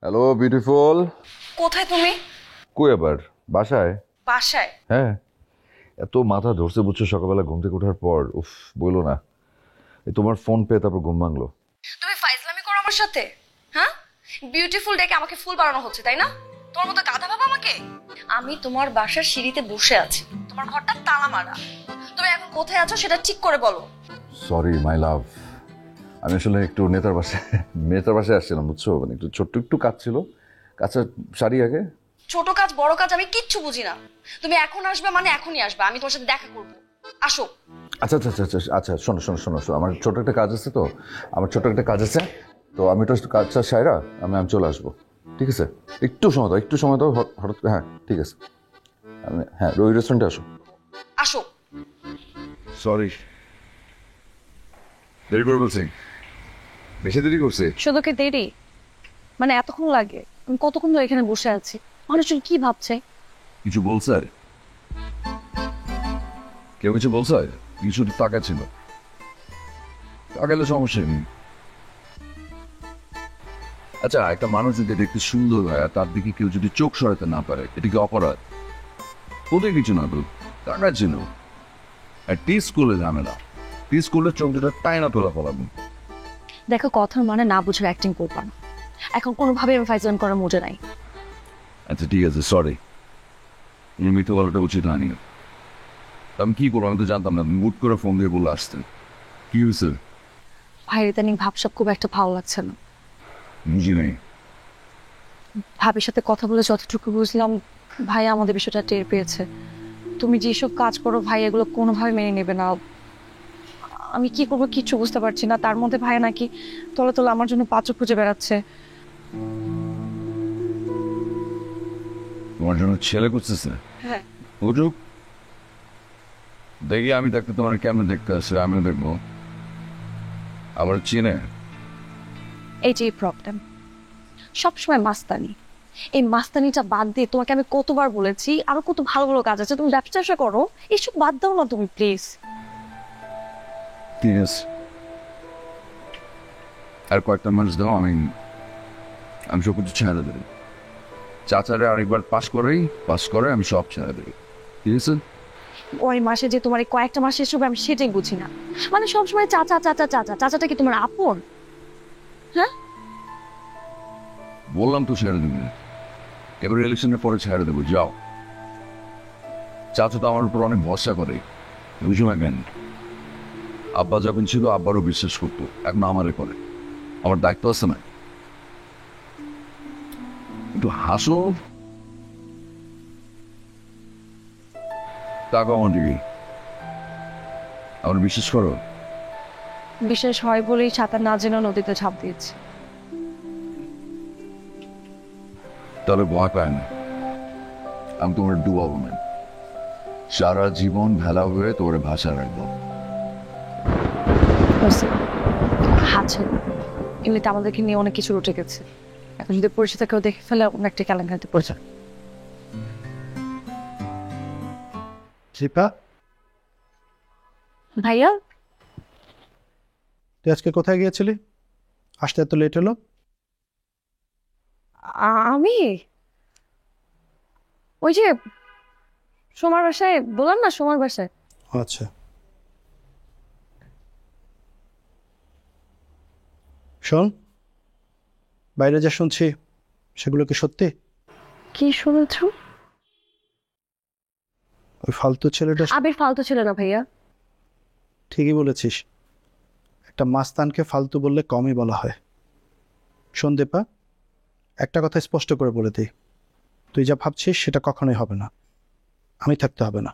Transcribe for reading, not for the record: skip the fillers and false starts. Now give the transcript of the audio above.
Hello beautiful. কোথায় তুমি? কই আবার? বাসায়। বাসায়? হ্যাঁ। এত মাথা ধরছে বুঝছো, সকালবেলা ঘুম থেকে ওঠার পর উফ বলো না। এই তোমার ফোন পেয়ে তারপর ঘুম ভাঙলো। তুমি ফাইজলামি করো আমার সাথে? হ্যাঁ, বিউটিফুল ডেকে আমাকে ফুল বানানো হচ্ছে তাই না? তোমার মতো গাধা ভাবা আমাকে? আমি তোমার বাসার সিঁড়িতে বসে আছি, তোমার ঘরটা তালা মারা। তুমি এখন কোথায় আছো সেটা ঠিক করে বলো। সরি মাই লাভ, আমি আসলে একটু নেতার বাসায় আসছিলাম বুঝছো, মানে একটু ছোট্ট একটু কাজ ছিল। কাজটা সারি আগে। ছোট কাজ বড় কাজ আমি কিচ্ছু বুঝি না। তুমি এখন আসবে মানে এখনই আসবে, আমি তোমার সাথে দেখা করবো। আসো। আচ্ছা আচ্ছা আচ্ছা আচ্ছা আচ্ছা, শোনো শোনো শোনো শোনো, আমার ছোট একটা কাজ আছে তো। আমার ছোট একটা কাজ আছে, তো আমি একটু কাজটা সাইরা আমি আমি চলে আসবো। ঠিক আছে, একটু সময় দাও হঠাৎ। হ্যাঁ ঠিক আছে, আমি হ্যাঁ ওই রেস্টুরেন্টে আসো। আসো। সরি, দেরি করে বলছি, বেশি দেরি করছি। শুধু কি দেরি? মানে এতক্ষণ লাগে? আমি কতক্ষণ ধরে এখানে বসে আছি, মানুষজন কি ভাবছে? কিছু বলছে? কেউ কিছু বলছে? কিছু টাকা ছিল, টাকালে সমস্যা নেই। আচ্ছা, একটা মানুষ যদি দেখতে সুন্দর হয় আর তার দিকে কেউ যদি চোখ সরাতে না পারে, এটা কি অপরাধ? ওদের কিছু না তো, টাকা ছিল। আর টি স্কুলে ঝামেলা, টি স্কুলের চোখ দুটো টাইনা তোলা পড়াবো। দেখো, কথার মানে না বুঝে অ্যাক্টিং করবা না। এখন কোনোভাবে আমি ফাইজলামি করার মুজে নাই। আচ্ছা ঠিক আছে, সরি, মিথ্যে বলাটা উচিত হয়নি। আমি কি করবো, আমি তো জানতাম না, মুট করে ফোন দিয়ে বলে আসতেন। কি হয়েছে? ভাইয়ের ইদানিং ভাবসাব খুব একটা ভালো লাগছে না। বুঝি নাই। ভাবির সাথে কথা বলে যতটুকু বুঝলাম, ভাই আমাদের বিষয়টা টের পেয়েছে। তুমি যেসব কাজ করো ভাই এগুলো কোনোভাবে মেনে নেবে না। আমি কি করবো কিচ্ছু বুঝতে পারছি না। তার মধ্যে ভাই নাকি তলে তলে আমার জন্য পাত্র খুঁজে বেড়াচ্ছে। তোমার জন্য ছেলে করতেছে? হ্যাঁ। উঠুক, দেখি আমি দেখতে তোমার কেমন দেখতে আসছে, আমিও দেখবো। আবার চিনে? এই যে প্রবলেম, সবসময় মাস্তানি। এই মাস্তানিটা বাদ দিয়ে তোমাকে আমি কতবার বলেছি আরো কত ভালো ভালো কাজ আছে, তুমি ব্যবসা ট্যাবসা করো। এইসব বাদ দাও না তুমি প্লিজ। ঠিক আছে, আর কয়েকটা মাস দাও, আমি সব কিছু ছেড়ে দেবো। চাচারে আরেকবার পাস করে আমি সব ছেড়ে দেবো। ঠিক আছে? ওই মাসে যে তোমার এই কয়েকটা মাস শেষ হবে আমি সেটাই বুঝি না। মানে সবসময় চাচা চাচা চাচা, চাচাটা কি তোমার আপন? হ্যাঁ। বললাম তো ছেড়ে দেবো, এবার ইলেকশনের পরে ছেড়ে দেবো, যাও। চাচা তো আমার উপর অনেক ভরসা করে, বুঝো না কেন? আব্বা যখন ছিল আব্বারও বিশ্বাস করতো, এখন আমারে করে। আমার দায়িত্ব আছে না? একটু হাসো, টাকা আমার দিকে। আমার বিশ্বাস করো। বিশেষ হয় বলেই সাঁতার না জেনে নদীতে ঝাঁপ দিয়েছে। তাহলে ভয় পায় না, আমি তোমার ডুবাবো না, সারা জীবন ভেলা হয়ে তোমার ভাষা রাখবো। আছে, এমনিতে আমাদেরকে নিয়ে অনেক কিছু রটে গেছে। এখন যদি পরিচিত কেউ দেখে ফেলে অনেক একটা কেলেঙ্কারিতে পড়ে যায়। শিপা, ভাইয়া, তুই আজকে কোথায় গিয়েছিলি? আসতে এত লেট হলো? আমি ওই যে সোমার বাসায়, বললাম না সোমার বাসায়। আচ্ছা, শোন, বাইরে যা শুনছি সেগুলো কি সত্যি? কি শুনেছ? ওই ফালতু ছেলেটা আবির ফালতু ছিল না ভাইয়া। ঠিকই বলেছিস, একটা মাস্তানকে ফালতু বললে কমই বলা হয়। শোন দীপা, একটা কথা স্পষ্ট করে বলে দিই, তুই যা ভাবছিস সেটা কখনোই হবে না, আমি থাকতে হবে না।